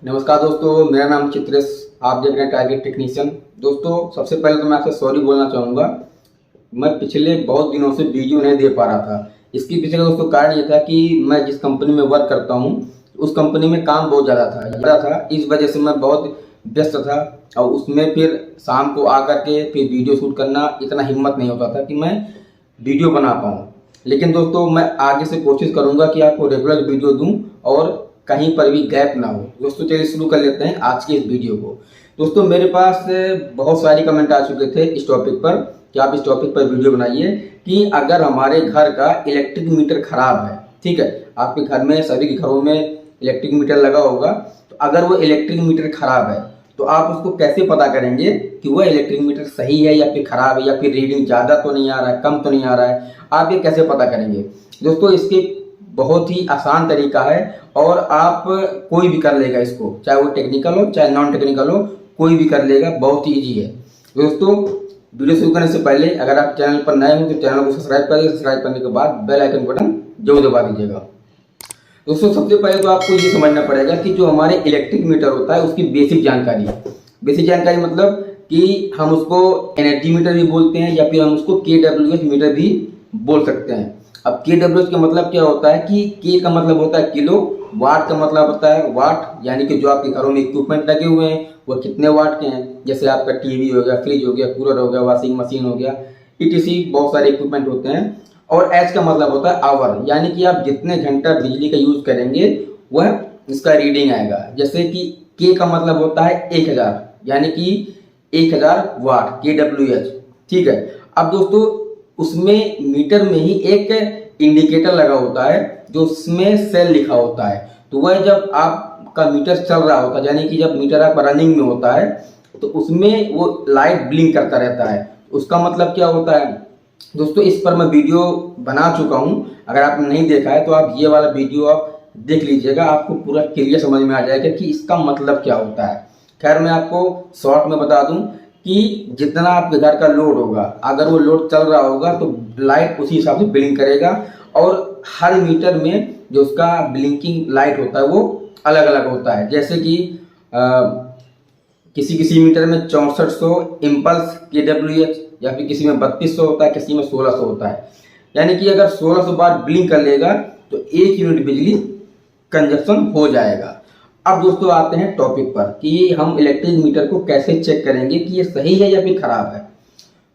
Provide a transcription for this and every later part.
नमस्कार दोस्तों, मेरा नाम चित्रेश। आप देख रहे हैं टारगेट टेक्नीशियन। दोस्तों, सबसे पहले तो मैं आपसे सॉरी बोलना चाहूँगा। मैं पिछले बहुत दिनों से वीडियो नहीं दे पा रहा था। इसके पीछे का दोस्तों कारण ये था कि मैं जिस कंपनी में वर्क करता हूँ उस कंपनी में काम बहुत ज़्यादा था। इस वजह से मैं बहुत व्यस्त था और उसमें फिर शाम को आकर के फिर वीडियो शूट करना इतना हिम्मत नहीं होता था कि मैं वीडियो बना पाऊँ। लेकिन दोस्तों, मैं आगे से कोशिश करूँगा कि आपको रेगुलर वीडियो दूँ और कहीं पर भी गैप ना हो। दोस्तों, चलिए शुरू कर लेते हैं आज की इस वीडियो को। दोस्तों, मेरे पास बहुत सारी कमेंट आ चुके थे इस टॉपिक पर कि आप इस टॉपिक पर वीडियो बनाइए कि अगर हमारे घर का इलेक्ट्रिक मीटर खराब है, ठीक है, आपके घर में सभी के घरों में इलेक्ट्रिक मीटर लगा होगा, तो अगर वो इलेक्ट्रिक मीटर खराब है तो आप उसको कैसे पता करेंगे कि वह इलेक्ट्रिक मीटर सही है या फिर खराब है, या फिर रीडिंग ज़्यादा तो नहीं आ रहा है, कम तो नहीं आ रहा है, आप ये कैसे पता करेंगे। दोस्तों, इसके बहुत ही आसान तरीका है और आप कोई भी कर लेगा इसको, चाहे वो टेक्निकल हो चाहे नॉन टेक्निकल हो, कोई भी कर लेगा, बहुत ही ईजी है। दोस्तों, वीडियो शुरू करने से पहले अगर आप चैनल पर नए हो तो चैनल को सब्सक्राइब करिए। सब्सक्राइब करने के बाद बेल आइकन बटन जरूर दबा दीजिएगा। दोस्तों, सबसे पहले तो आपको ये समझना पड़ेगा कि जो हमारे इलेक्ट्रिक मीटर होता है उसकी बेसिक जानकारी है। बेसिक जानकारी मतलब कि हम उसको एनर्जी मीटर भी बोलते हैं या फिर हम उसको KWH मीटर भी बोल सकते हैं। अब KWH का मतलब क्या होता है कि K का मतलब होता है किलो, वाट का मतलब होता है वाट, यानी कि जो आपके घरों में इक्विपमेंट लगे हुए हैं वो कितने वाट के हैं। जैसे आपका टीवी हो गया, फ्रिज हो गया, कूलर हो गया, वॉशिंग मशीन हो गया, ETC बहुत सारे इक्विपमेंट होते हैं। और H का मतलब होता है आवर, यानी कि आप जितने घंटा बिजली का यूज करेंगे वह इसका रीडिंग आएगा। जैसे कि K का मतलब होता है 1000, यानी कि 1000 वाट, KWH, ठीक है। अब दोस्तों, उसमें मीटर में ही एक इंडिकेटर लगा होता है जो उसमें सेल लिखा होता है। तो वह जब आपका मीटर चल रहा होता है, यानी कि जब मीटर आपका रनिंग में होता है तो उसमें वो लाइट ब्लिंक करता रहता है। उसका मतलब क्या होता है दोस्तों, इस पर मैं वीडियो बना चुका हूँ। अगर आपने नहीं देखा है तो आप ये वाला वीडियो आप देख लीजिएगा, आपको पूरा क्लियर समझ में आ जाएगा कि इसका मतलब क्या होता है। खैर, मैं आपको शॉर्ट में बता दूं कि जितना आपके घर का लोड होगा, अगर वो लोड चल रहा होगा तो लाइट उसी हिसाब से ब्लिंक करेगा। और हर मीटर में जो उसका ब्लिंकिंग लाइट होता है वो अलग अलग होता है। जैसे कि किसी किसी मीटर में 6400 इम्पल्स KWH, या फिर किसी में 3200 होता है, किसी में 1600 होता है। यानी कि अगर 1600 बार ब्लिंक कर लेगा तो 1 यूनिट बिजली कंजप्शन हो जाएगा। अब दोस्तों, आते हैं टॉपिक पर कि हम इलेक्ट्रिक मीटर को कैसे चेक करेंगे कि ये सही है या फिर खराब है।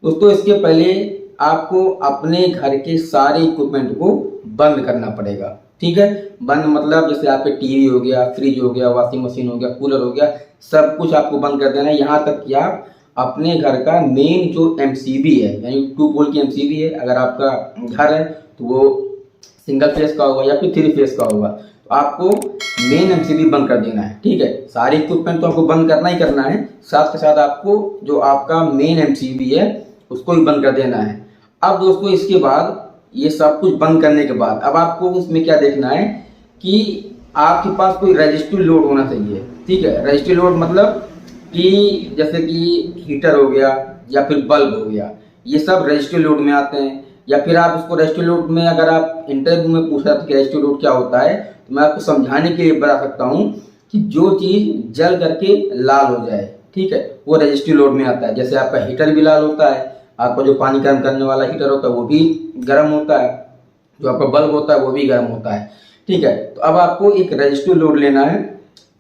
दोस्तों, इसके पहले आपको अपने घर के सारे इक्विपमेंट को बंद करना पड़ेगा, ठीक है। बंद मतलब जैसे आपके टीवी हो गया, फ्रिज हो गया, वॉशिंग मशीन हो गया, कूलर हो गया, सब कुछ आपको बंद कर देना है। यहाँ तक कि आप अपने घर का मेन जो MCB है, यानी 2 पोल की MCB है, अगर आपका घर है तो वो सिंगल फेस का होगा या फिर 3 फेस का होगा, तो आपको मेन MCB बंद कर देना है, ठीक है। सारे इक्विपमेंट तो आपको बंद करना ही करना है, साथ के साथ आपको जो आपका मेन MCB है उसको भी बंद कर देना है। अब दोस्तों, इसके बाद ये सब कुछ बंद करने के बाद अब आपको उसमें क्या देखना है कि आपके पास कोई रजिस्टिव लोड होना चाहिए, ठीक है। रजिस्टिव लोड मतलब कि जैसे कि हीटर हो गया या फिर बल्ब हो गया, ये सब रजिस्टिव लोड में आते हैं। या फिर आप उसको रजिस्टिव लोड में, अगर आप इंटरव्यू में पूछ रहे थे कि रजिस्टिव लोड क्या होता है, तो मैं आपको समझाने के लिए बता सकता हूँ कि जो चीज़ जल करके लाल हो जाए, ठीक है, वो रजिस्टिव लोड में आता है। जैसे आपका हीटर भी लाल होता है, आपका जो पानी गर्म करने वाला हीटर होता है वो भी गर्म होता है, जो आपका बल्ब होता है वो भी गर्म होता है, ठीक है। तो अब आपको एक रजिस्टिव लोड लेना है।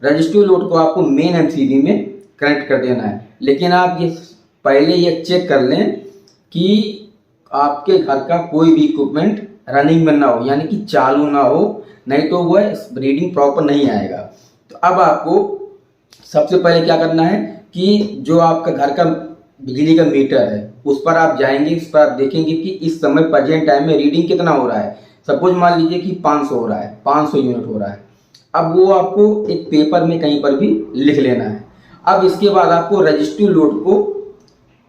रजिस्टिव लोड को आपको मेन MCB में कनेक्ट कर देना है। लेकिन आप ये पहले ये चेक कर लें कि आपके घर का कोई भी इक्विपमेंट रनिंग में ना हो, यानी कि चालू ना हो, नहीं तो वह रीडिंग प्रॉपर नहीं आएगा। तो अब आपको सबसे पहले क्या करना है कि जो आपका घर का बिजली का मीटर है उस पर आप जाएंगे, उस पर आप देखेंगे कि इस समय प्रेजेंट टाइम में रीडिंग कितना हो रहा है। सपोज मान लीजिए कि 500 हो रहा है, 500 यूनिट हो रहा है। अब वो आपको एक पेपर में कहीं पर भी लिख लेना है। अब इसके बाद आपको रजिस्टिव लोड को,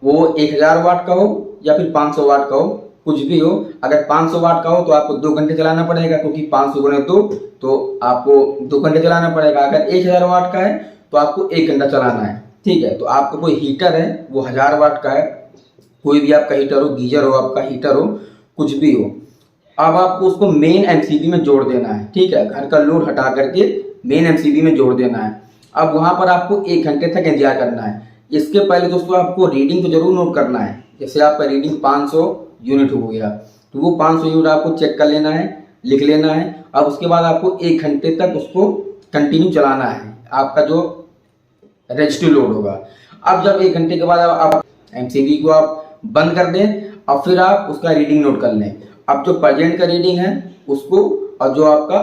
वो 1000 वाट का हो या फिर 500 वाट का हो, कुछ भी हो, अगर 500 वाट का हो तो आपको 2 घंटे चलाना पड़ेगा, क्योंकि 500 गुणे 2 तो आपको 2 घंटे चलाना पड़ेगा। अगर 1000 वाट का है तो आपको 1 घंटा चलाना है, ठीक है। तो आपका कोई हीटर है वो 1000 वाट का है, कोई भी आपका हीटर हो, गीजर हो, आपका हीटर हो, कुछ भी हो, अब आपको उसको मेन MCB में जोड़ देना है, ठीक है। घर का लोड हटा करके मेन MCB में जोड़ देना है। अब वहां पर आपको 1 घंटे तक इंतजार करना है। इसके पहले दोस्तों आपको रीडिंग तो जरूर नोट करना है। जैसे आपका रीडिंग 500 यूनिट हो गया तो वो 500 यूनिट आपको चेक कर लेना है, लिख लेना है। अब उसके बाद आपको 1 घंटे तक उसको कंटिन्यू चलाना है, आपका जो रजिस्ट्री लोड होगा। अब जब 1 घंटे के बाद आप एमसीबी को आप बंद कर दें और फिर आप उसका रीडिंग नोट कर लें। अब जो प्रेजेंट का रीडिंग है उसको और जो आपका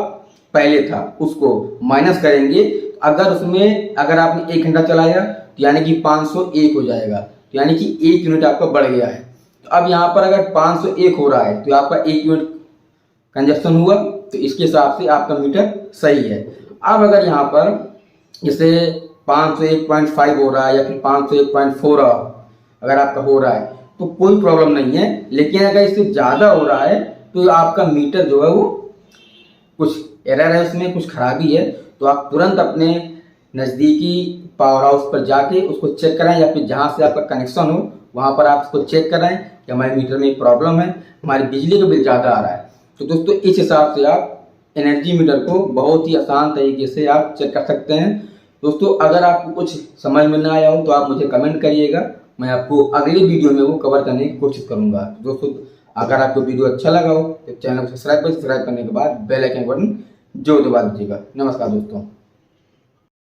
पहले था उसको माइनस करेंगे। अगर आपने 1 घंटा चलाया तो यानी कि 501 हो जाएगा, तो यानी कि 1 यूनिट आपका बढ़ गया है। तो अब यहाँ पर अगर 501 हो रहा है तो आपका 1 यूनिट कंजप्शन हुआ, तो इसके हिसाब से आपका मीटर सही है। अब अगर यहाँ पर जैसे 501.5 हो रहा है या फिर 501.4 अगर आपका हो रहा है तो कोई प्रॉब्लम नहीं है। लेकिन अगर इससे ज़्यादा हो रहा है तो आपका मीटर जो है वो कुछ एरर है, उसमें कुछ खराबी है। तो आप तुरंत अपने नज़दीकी पावर हाउस पर जाके उसको चेक कराएं या फिर जहाँ से आपका कनेक्शन हो वहाँ पर आप उसको चेक कराएं कि हमारे मीटर में प्रॉब्लम है, हमारी बिजली का बिल ज़्यादा आ रहा है। तो दोस्तों इस हिसाब से आप एनर्जी मीटर को बहुत ही आसान तरीके से आप चेक कर सकते हैं। दोस्तों अगर आपको कुछ समझ में ना आया हो तो आप मुझे कमेंट करिएगा, मैं आपको अगले वीडियो में वो कवर करने की कोशिश करूंगा। दोस्तों अगर आपको वीडियो अच्छा लगा हो तो चैनल को सब्सक्राइब करने के बाद बेल आइकन बटन जरूर दबा दीजिएगा। नमस्कार दोस्तों।